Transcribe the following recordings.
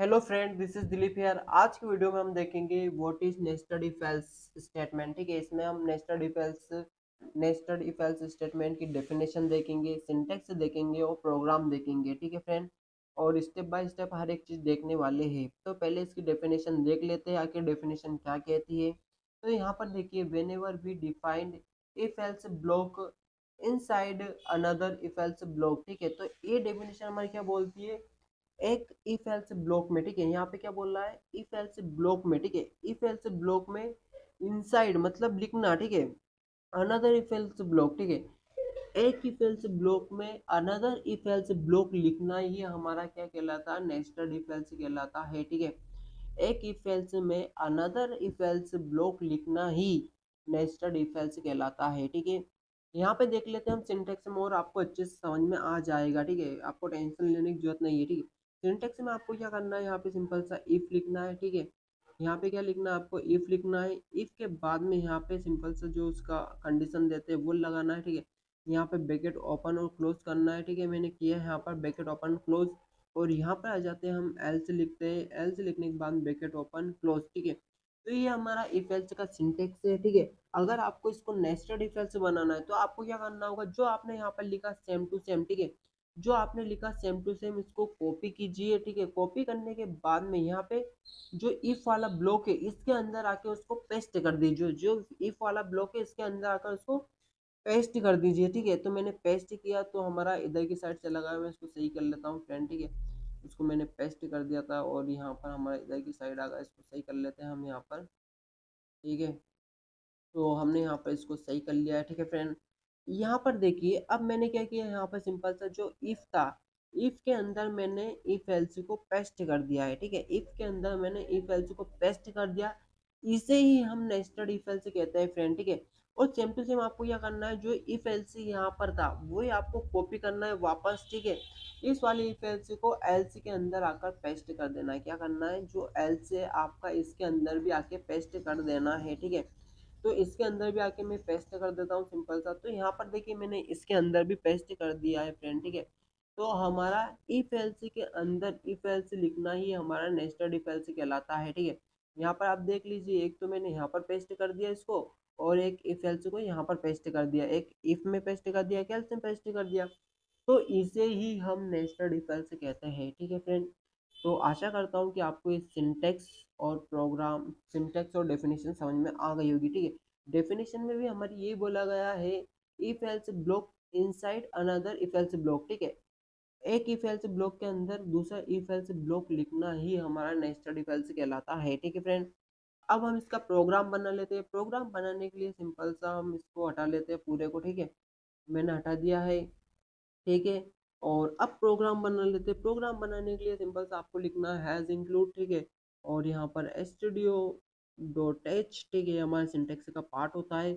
Hello friend, this is Dilip here. आज की video में हम देखेंगे what is nested if else statement. ठीक है, इसमें हम नेस्टेड इफ एल्स स्टेटमेंट की डेफिनेशन देखेंगे, सिंटैक्स देखेंगे और प्रोग्राम देखेंगे। ठीक है फ्रेंड, और स्टेप बाय स्टेप हर एक चीज देखने वाले हैं। तो पहले इसकी डेफिनेशन देख लेते हैं, आखिर डेफिनेशन क्या कहती है। तो यहाँ पर देखिए, whenever we defined if else block inside another if else block. ठीक है, तो ये डेफिनेशन हमारी क्या बोलती है, एक इफ एल्स ब्लॉक में। ठीक है, यहाँ पे क्या बोल रहा है, इफ एल्स ब्लॉक में। ठीक है, इफ एल्स ब्लॉक में इनसाइड मतलब लिखना। ठीक है, अनदर इफ एल्स ब्लॉक। ठीक है, एक इफ एल्स ब्लॉक में अनदर इफ एल्स ब्लॉक लिखना, ये हमारा क्या कहलाता है, नेस्टेड इफ एल्स कहलाता है। ठीक है, एक इफ एल्स में अनदर इफ एल्स ब्लॉक लिखना ही नेस्टेड इफ एल्स कहलाता है। ठीक है, यहाँ पे देख लेते हैं हम सिंटेक्स में और आपको अच्छे से समझ में आ जाएगा। ठीक है, आपको टेंशन लेने की जरूरत नहीं है। ठीक है, सिंटेक्स में आपको क्या करना है, यहाँ पे सिंपल सा इफ लिखना है। ठीक है, यहाँ पे क्या लिखना है, आपको इफ लिखना है। इफ के बाद में यहाँ पे सिंपल सा जो उसका कंडीशन देते हैं वो लगाना है। ठीक है, यहाँ पे ब्रैकेट ओपन और क्लोज करना है। ठीक है, मैंने किया है यहाँ पर ब्रैकेट ओपन क्लोज। और यहाँ पर आ जाते हैं हम एल्स लिखते हैं, एल्स लिखने के बाद ब्रैकेट ओपन क्लोज। ठीक है, तो ये हमारा इफ एल्स का सिंटेक्स है। ठीक है, अगर आपको इसको नेस्टेड इफ एल्स बनाना है तो आपको क्या करना होगा, जो आपने यहाँ पर लिखा सेम टू सेम। ठीक है, जो आपने लिखा सेम टू सेम इसको कॉपी कीजिए। ठीक है, कॉपी करने के बाद में यहाँ पे जो इफ वाला ब्लॉक है इसके अंदर आके उसको पेस्ट कर दीजिए। जो इफ वाला ब्लॉक है इसके अंदर आकर उसको पेस्ट कर दीजिए। ठीक है, तो मैंने पेस्ट किया तो हमारा इधर की साइड चला गया। मैं इसको सही कर लेता हूँ फ्रेंड। ठीक है, इसको मैंने पेस्ट कर दिया था और यहाँ पर हमारा इधर की साइड आ गया। इसको सही कर लेते हैं हम यहाँ पर। ठीक है, तो हमने यहाँ पर इसको सही कर लिया है। ठीक है फ्रेंड, यहाँ पर देखिए, अब मैंने क्या किया, यहाँ पर सिंपल सा जो इफ था, इफ के अंदर मैंने इफ एल्स को पेस्ट कर दिया है। ठीक है, इफ के अंदर मैंने इफ एल्स को पेस्ट कर दिया, इसे ही हम नेस्टेड इफ एल्स कहते हैं फ्रेंड। ठीक है, और सेम टू सेम आपको क्या करना है, जो इफ एल्स यहाँ पर था वही आपको कॉपी करना है वापस। ठीक है, इस वाले इफ एल्स को एल्स के अंदर आकर पेस्ट कर देना है। क्या करना है, जो एल्स है आपका इसके अंदर भी आके पेस्ट कर देना है। ठीक है, तो इसके अंदर भी आके मैं पेस्ट कर देता हूँ सिंपल सा। तो यहाँ पर देखिए, मैंने इसके अंदर भी पेस्ट कर दिया है फ्रेंड। ठीक है, तो हमारा इफ एल्स के अंदर इफ एल्स लिखना ही हमारा नेस्टेड इफ एल्स कहलाता है। ठीक है, यहाँ पर आप देख लीजिए, एक तो मैंने यहाँ पर पेस्ट कर दिया इसको, और एक इफ एल्स को यहाँ पर पेस्ट कर दिया। एक इफ में पेस्ट कर दिया, एक एल्स में पेस्ट कर दिया। तो इसे ही हम नेस्टेड इफ एल्स कहते हैं। ठीक है फ्रेंड, तो आशा करता हूँ कि आपको ये सिंटेक्स और डेफिनेशन समझ में आ गई होगी। ठीक है, डेफिनेशन में भी हमारी ये बोला गया है, if else block inside another if else block. ठीक है, एक इफ एल्स ब्लॉक के अंदर दूसरा इफ एल्स ब्लॉक लिखना ही हमारा नेस्टेड इफ एल्स कहलाता है। ठीक है फ्रेंड, अब हम इसका प्रोग्राम बना लेते हैं। प्रोग्राम बनाने के लिए सिंपल सा हम इसको हटा लेते हैं पूरे को। ठीक है, मैंने हटा दिया है। ठीक है, और अब प्रोग्राम बना लेते हैं। प्रोग्राम बनाने के लिए सिंपल सा आपको लिखना है हैज़ इंक्लूड। ठीक है, और यहाँ पर स्टूडियो डॉट एच। ठीक है, हमारे सिंटेक्स का पार्ट होता है।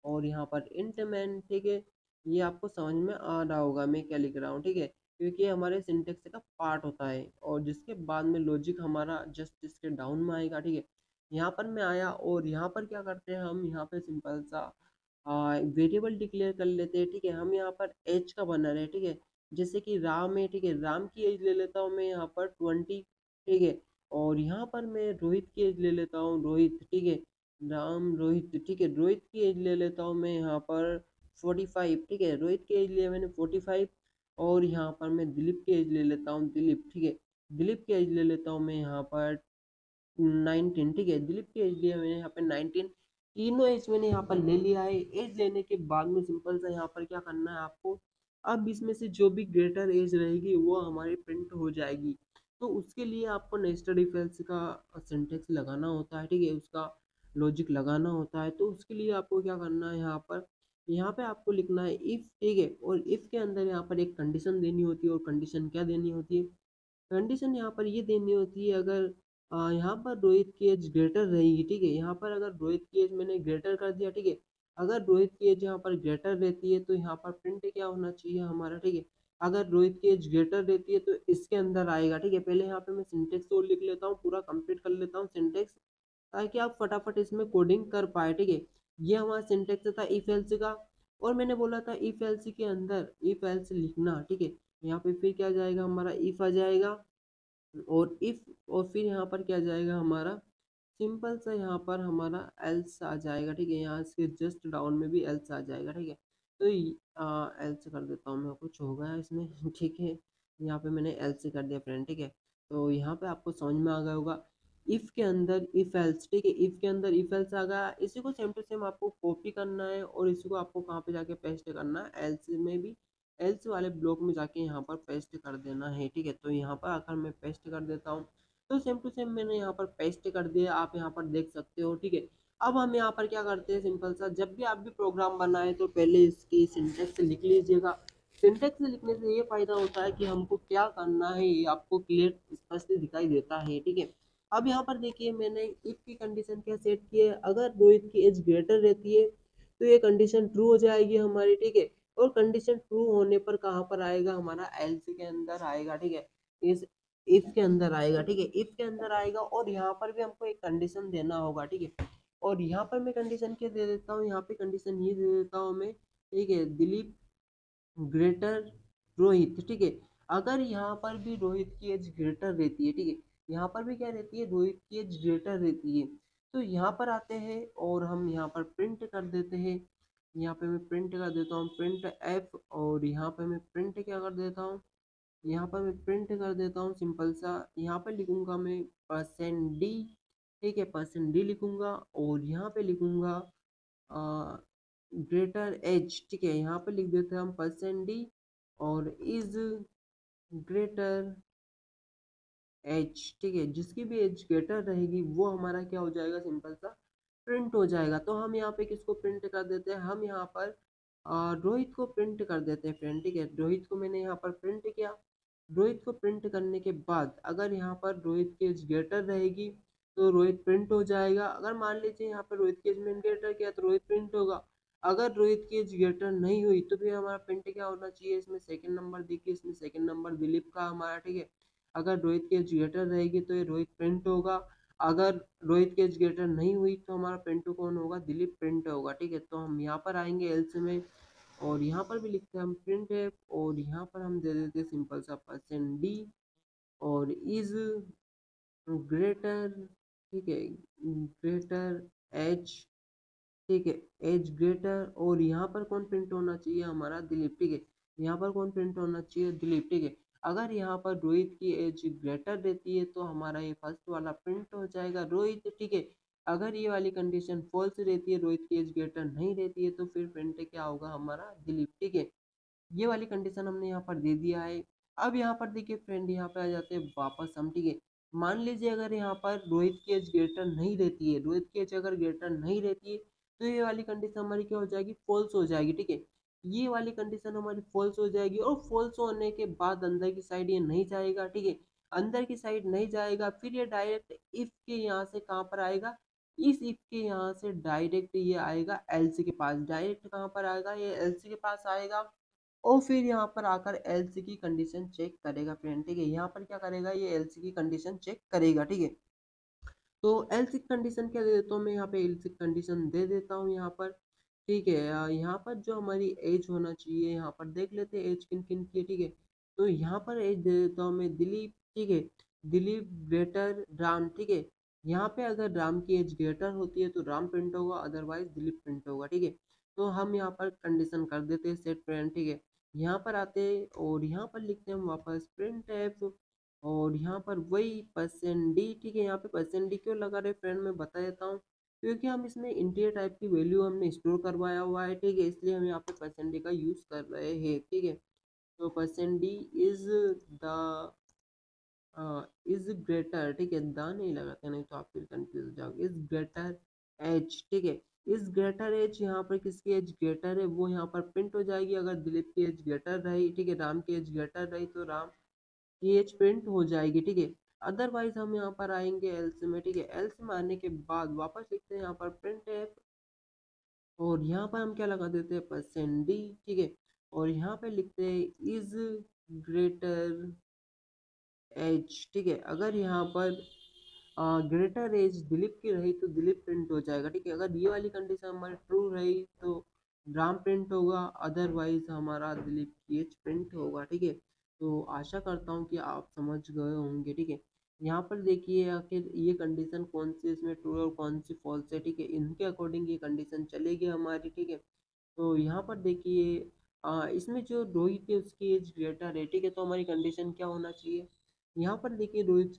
और यहाँ पर इंट मैन। ठीक है, ये आपको समझ में आ रहा होगा मैं क्या लिख रहा हूँ। ठीक है, क्योंकि ये हमारे सिंटेक्स का पार्ट होता है और जिसके बाद में लॉजिक हमारा जस्ट इसके डाउन में आएगा। ठीक है, यहाँ पर मैं आया और यहाँ पर क्या करते हैं, हम यहाँ पे सिंपल सा वेरिएबल डिक्लेयर कर लेते हैं। ठीक है, हम यहाँ पर एज का बना रहे हैं। ठीक है, जैसे कि राम है। ठीक है, राम की एज ले लेता हूँ मैं यहाँ पर 20। ठीक है, और यहाँ पर मैं रोहित की एज ले लेता हूँ, रोहित। ठीक है, राम रोहित। ठीक है, रोहित की एज ले लेता हूँ मैं यहाँ पर 45। ठीक है, रोहित की एज लिया मैंने 45। और यहाँ पर मैं दिलीप की एज ले लेता हूँ, दिलीप। ठीक है, दिलीप की एज ले लेता हूँ मैं यहाँ पर 19। ठीक है, दिलीप की एज लिया मैंने यहाँ पे 19। तीनों एज मैंने यहाँ पर ले लिया है। एज लेने के बाद में सिंपल सा यहाँ पर क्या करना है आपको, अब इसमें से जो भी ग्रेटर एज रहेगी वो हमारी प्रिंट हो जाएगी। तो उसके लिए आपको नेस्टेड इफ एल्स का सिंटेक्स लगाना होता है। ठीक है, उसका लॉजिक लगाना होता है। तो उसके लिए आपको क्या करना है, यहाँ पे आपको लिखना है इफ। ठीक है, और इफ के अंदर यहाँ पर एक कंडीशन देनी होती है। और कंडीशन क्या देनी होती है, कंडीशन यहाँ पर ये देनी होती है, अगर यहाँ पर रोहित की एज ग्रेटर रहेगी। ठीक है, यहाँ पर अगर रोहित की एज मैंने ग्रेटर कर दिया। ठीक है, अगर रोहित की एज यहाँ पर ग्रेटर रहती है तो यहाँ पर प्रिंट क्या होना चाहिए हमारा। ठीक है, अगर रोहित की एज ग्रेटर रहती है तो इसके अंदर आएगा। ठीक है, पहले यहाँ पे मैं सिंटेक्स और लिख लेता हूँ, पूरा कंप्लीट कर लेता हूँ सिंटेक्स, ताकि आप फटाफट इसमें कोडिंग कर पाए। ठीक है, ये हमारा सिंटेक्स था इफ एल्स का। और मैंने बोला था इफ एल्स के अंदर इफ एल्स लिखना। ठीक है, यहाँ पे फिर क्या आ जाएगा, हमारा इफ आ जाएगा। और इफ और फिर यहाँ पर क्या जाएगा हमारा, सिंपल सा यहाँ पर हमारा एल्स आ जाएगा, ठीक है। यहाँ से जस्ट डाउन में भी एल्स आ जाएगा, ठीक है। तो एल्स कर देता हूँ मैं, कुछ होगा इसमें ठीक है। यहाँ पे मैंने एल्स कर दिया फ्रेंड, ठीक है। तो यहाँ पे आपको समझ में आ गया होगा, इफ के अंदर इफ एल्स, ठीक है। इफ के अंदर इफ एल्स आ गया, इसी को सेम टू सेम आपको कॉपी करना है और इसी को आपको कहाँ पे जाके पेस्ट करना है, एल्स में भी एल्स वाले ब्लॉक में जाके यहाँ पर पेस्ट कर देना है, ठीक है। तो यहाँ पर आकर मैं पेस्ट कर देता हूँ। तो सेम टू सेम मैंने यहाँ पर पेस्ट कर दिया, आप यहाँ पर देख सकते हो, ठीक है। अब हम यहाँ पर क्या करते हैं, सिंपल सा, जब भी आप भी प्रोग्राम बनाए तो पहले इसकी सिंटेक्स लिख लीजिएगा। सिंटेक्स लिखने से ये फायदा होता है कि हमको क्या करना है ये आपको क्लियर स्पष्ट दिखाई देता है, ठीक है। अब यहाँ पर देखिए मैंने इफ की कंडीशन क्या सेट की है, अगर रोहित की एज ग्रेटर रहती है तो ये कंडीशन ट्रू हो जाएगी हमारी, ठीक है। और कंडीशन ट्रू होने पर कहाँ पर आएगा, हमारा एल्स के अंदर आएगा, ठीक है। इस इफ के अंदर आएगा, ठीक है। इफ के अंदर आएगा और यहाँ पर भी हमको एक कंडीशन देना होगा, ठीक है। और यहाँ पर मैं कंडीशन क्या दे देता हूँ, यहाँ पे कंडीशन ये दे देता हूँ मैं, ठीक है, दिलीप ग्रेटर रोहित, ठीक है। अगर यहाँ पर भी रोहित की एज ग्रेटर रहती है, ठीक है, यहाँ पर भी क्या रहती है, रोहित की एज ग्रेटर रहती है, तो यहाँ पर आते हैं और हम यहाँ पर प्रिंट कर देते हैं। यहाँ पे मैं प्रिंट कर देता हूँ प्रिंट एफ, और यहाँ पे मैं प्रिंट क्या कर देता हूँ, यहाँ पर मैं प्रिंट कर देता हूँ सिंपल सा, यहाँ पर लिखूंगा मैं परसेंट डी, ठीक है, परसेंट डी लिखूंगा। और यहाँ पे लिखूंगा ग्रेटर एच, ठीक है, यहाँ पे लिख देते हैं हम परसेंट डी, और इज ग्रेटर एच, ठीक है। जिसकी भी एज ग्रेटर रहेगी वो हमारा क्या हो जाएगा, सिंपल सा प्रिंट हो जाएगा। तो हम यहाँ पे किसको प्रिंट कर देते हैं, हम यहाँ पर रोहित को प्रिंट कर देते हैं फ्रेंड, ठीक है। रोहित को मैंने यहाँ पर प्रिंट किया। रोहित को प्रिंट करने के बाद अगर यहाँ पर रोहित की एज ग्रेटर रहेगी तो रोहित प्रिंट हो जाएगा। अगर मान लीजिए यहाँ पर रोहित की एज मैंने ग्रेटर किया तो रोहित प्रिंट होगा। अगर रोहित की एज ग्रेटर नहीं हुई तो फिर हमारा प्रिंट क्या होना चाहिए, इसमें सेकंड नंबर देखिए, इसमें सेकंड नंबर दिलीप का हमारा, ठीक है। अगर रोहित की एज ग्रेटर रहेगी तो ये रोहित प्रिंट होगा। अगर रोहित की एज ग्रेटर नहीं हुई तो हमारा प्रिंट कौन होगा, दिलीप प्रिंट होगा, ठीक है। तो हम यहाँ पर आएंगे एल्स में, और यहाँ पर भी लिखते हैं हम प्रिंट है, और यहाँ पर हम दे देते हैं सिंपल सा परसेंट डी, और इज ग्रेटर, ठीक है, ग्रेटर एच, ठीक है, एज ग्रेटर। और यहाँ पर कौन प्रिंट होना चाहिए, हमारा दिलीप, ठीक है। यहाँ पर कौन प्रिंट होना चाहिए, दिलीप, ठीक है। अगर यहाँ पर रोहित की एज ग्रेटर रहती है तो हमारा ये फर्स्ट वाला प्रिंट हो जाएगा रोहित, ठीक है। अगर ये वाली कंडीशन फॉल्स रहती है, रोहित की एज ग्रेटर नहीं रहती है, तो फिर प्रिंट क्या होगा, हमारा दिलीप, ठीक है। ये वाली कंडीशन हमने यहाँ पर दे दिया है। अब यहाँ पर देखिए फ्रेंड, यहाँ पे आ जाते हैं वापस हम, ठीक है। मान लीजिए अगर यहाँ पर रोहित की एज ग्रेटर नहीं रहती है, रोहित की एज अगर ग्रेटर नहीं रहती है तो ये वाली कंडीशन हमारी क्या हो जाएगी, फॉल्स हो जाएगी, ठीक है। ये वाली कंडीशन हमारी फॉल्स हो जाएगी, और फॉल्स होने के बाद अंदर की साइड ये नहीं जाएगा, ठीक है। अंदर की साइड नहीं जाएगा, फिर ये डायरेक्ट इफ के यहाँ से कहाँ पर आएगा, इस इफ के यहाँ से डायरेक्ट ये आएगा एल्स के पास। डायरेक्ट कहाँ पर आएगा, ये एल्स के पास आएगा, और फिर यहाँ पर आकर एल्स की कंडीशन चेक करेगा फ्रेंड, ठीक है। यहाँ पर क्या करेगा, ये एल्स की कंडीशन चेक करेगा, ठीक है। तो एल्स की कंडीशन क्या दे देता हूँ मैं, यहाँ पे एल्स की कंडीशन दे देता हूँ यहाँ पर, ठीक है। यहाँ पर जो हमारी एज होना चाहिए, यहाँ पर देख लेते हैं एज किन किन की है, ठीक है। तो यहाँ पर एज दे देता हूँ मैं दिलीप, ठीक है, दिलीप ग्रेटर राम, ठीक है। यहाँ पे अगर राम की एज ग्रेटर होती है तो राम प्रिंट होगा, अदरवाइज दिलीप प्रिंट होगा, ठीक है। तो हम यहाँ पर कंडीशन कर देते हैं सेट फ्रेंड, ठीक है। यहाँ पर आते हैं और यहाँ पर लिखते हैं हम वापस प्रिंट एफ, और यहाँ पर वही परसेंट डी, ठीक है। यहाँ पे परसेंट डी क्यों लगा रहे फ्रेंड, मैं बता देता हूँ, क्योंकि हम इसमें इंटीजर टाइप की वैल्यू हमने स्टोर करवाया हुआ है, ठीक है, इसलिए हम यहाँ पे परसेंट डी का यूज कर रहे हैं, ठीक है। तो percent D is the is greater, ठीक है, द नहीं लगाते नहीं तो आप फिर कंफ्यूज हो जाओगे, इज ग्रेटर एच, ठीक है। इज ग्रेटर एच, यहाँ पर किसकी एज ग्रेटर है वो यहाँ पर प्रिंट हो जाएगी। अगर दिलीप की एज ग्रेटर रही, ठीक है, राम की एज ग्रेटर रही तो राम की एज प्रिंट हो जाएगी, ठीक है। अदरवाइज हम यहाँ पर आएंगे एल्स में, ठीक है। एल्स में आने के बाद वापस लिखते हैं यहाँ पर प्रिंट है, और यहाँ पर हम क्या लगा देते हैं परसेंट डी, ठीक है। और यहाँ पे लिखते हैं इज ग्रेटर एज, ठीक है। अगर यहाँ पर ग्रेटर एज दिलीप की रही तो दिलीप प्रिंट हो जाएगा, ठीक है। अगर ये वाली कंडीशन हमारी ट्रू रही तो राम प्रिंट होगा, अदरवाइज हमारा दिलीप की एज प्रिंट होगा, ठीक है। तो आशा करता हूँ कि आप समझ गए होंगे, ठीक है। यहाँ पर देखिए आखिर ये कंडीशन कौन सी इसमें ट्रू और कौन सी फॉल्स है, ठीक है। इनके अकॉर्डिंग ये कंडीशन चलेगी हमारी, ठीक है। तो यहाँ पर देखिए इसमें जो रोहित है उसकी एज ग्रेटर है, ठीक है। तो हमारी कंडीशन क्या होना चाहिए, यहाँ पर देखिए रोहित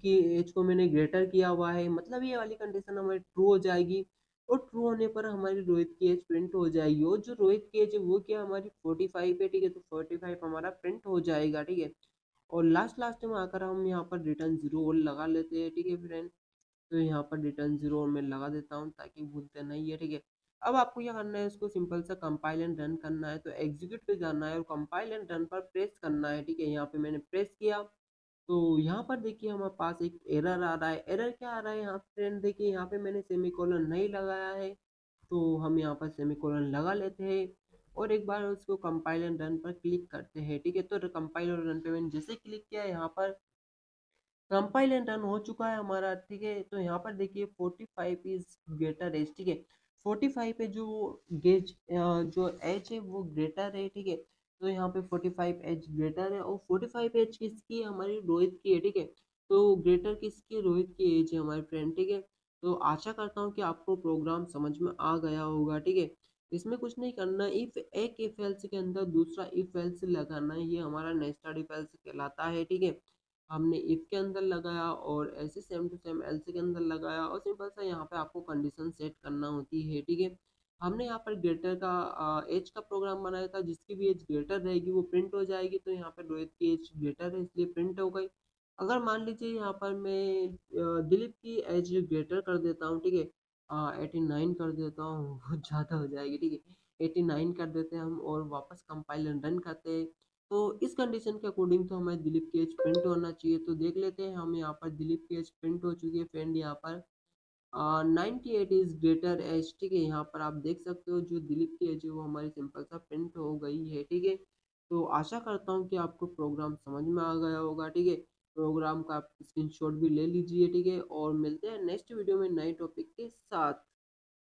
की एज को मैंने ग्रेटर किया हुआ है, मतलब ये वाली कंडीशन हमारी ट्रू हो जाएगी। और ट्रू होने पर हमारी रोहित की एज प्रिंट हो जाएगी, और जो रोहित की एज है वो क्या हमारी 45 है, ठीक है। तो 45 हमारा प्रिंट हो जाएगा, ठीक है। और लास्ट में आकर हम यहाँ पर रिटर्न जीरो और लगा लेते हैं, ठीक है फ्रेंड। तो यहाँ पर रिटर्न जीरो मैं लगा देता हूँ ताकि भूलते नहीं है, ठीक है। अब आपको क्या करना है, इसको सिंपल सा कंपाइल एंड रन करना है। तो एग्जीक्यूट पे जाना है और कंपाइल एंड रन पर प्रेस करना है, ठीक है। यहाँ पे मैंने प्रेस किया, तो यहाँ पर देखिए हमारे पास एक एरर आ रहा है। एरर क्या आ रहा है यहाँ पे फ्रेंड, देखिए यहाँ पे मैंने सेमीकोलन नहीं लगाया है, तो हम यहाँ पर सेमीकोलन लगा लेते हैं और एक बार उसको कंपाइल एंड रन पर क्लिक करते हैं, ठीक है। तो कंपाइल और रन पे मैंने जैसे क्लिक किया, यहाँ पर कंपाइल एंड रन हो चुका है हमारा, ठीक है। तो यहाँ पर देखिए 45 इज ग्रेटर एज, ठीक है। 45 पे जो गेज जो एज है वो ग्रेटर है, ठीक है। तो यहाँ पे 45 एज ग्रेटर है, और 45 एज किसकी है, हमारी रोहित की है, ठीक है। तो ग्रेटर किसकी, रोहित की एज है हमारे फ्रेंड, ठीक है। तो आशा करता हूँ कि आपको प्रोग्राम समझ में आ गया होगा, ठीक है। इसमें कुछ नहीं करना, इफ एक इफ एल्स के अंदर दूसरा इफ एल्स लगाना है, ये हमारा नेस्टेड इफ एल्स कहलाता है, ठीक है। हमने इफ के अंदर लगाया और ऐसे सेम टू सेम एल्स के अंदर लगाया, और सिंपल सा यहाँ पे आपको कंडीशन सेट करना होती है, ठीक है। हमने यहाँ पर ग्रेटर का एज का प्रोग्राम बनाया था, जिसकी भी एज ग्रेटर रहेगी वो प्रिंट हो जाएगी। तो यहाँ पर रोहित की एज ग्रेटर है इसलिए प्रिंट हो गई। अगर मान लीजिए यहाँ पर मैं दिलीप की एज ग्रेटर कर देता हूँ, ठीक है। 89 कर देता हूँ बहुत ज़्यादा हो जाएगी, ठीक है। 89 कर देते हैं हम और वापस कंपाइल एंड रन करते हैं। तो इस कंडीशन के अकॉर्डिंग तो हमें दिलीप की एज प्रिंट होना चाहिए। तो देख लेते हैं, हम यहाँ पर दिलीप की एज प्रिंट हो चुकी है फ्रेंड। यहाँ पर 98 इज ग्रेटर एज, ठीक है। यहाँ पर आप देख सकते हो जो दिलीप की एज है वो हमारी सिंपल सा प्रिंट हो गई है, ठीक है। तो आशा करता हूँ कि आपको प्रोग्राम समझ में आ गया होगा, ठीक है। प्रोग्राम का आप स्क्रीनशॉट भी ले लीजिए, ठीक है। और मिलते हैं नेक्स्ट वीडियो में नए टॉपिक के साथ।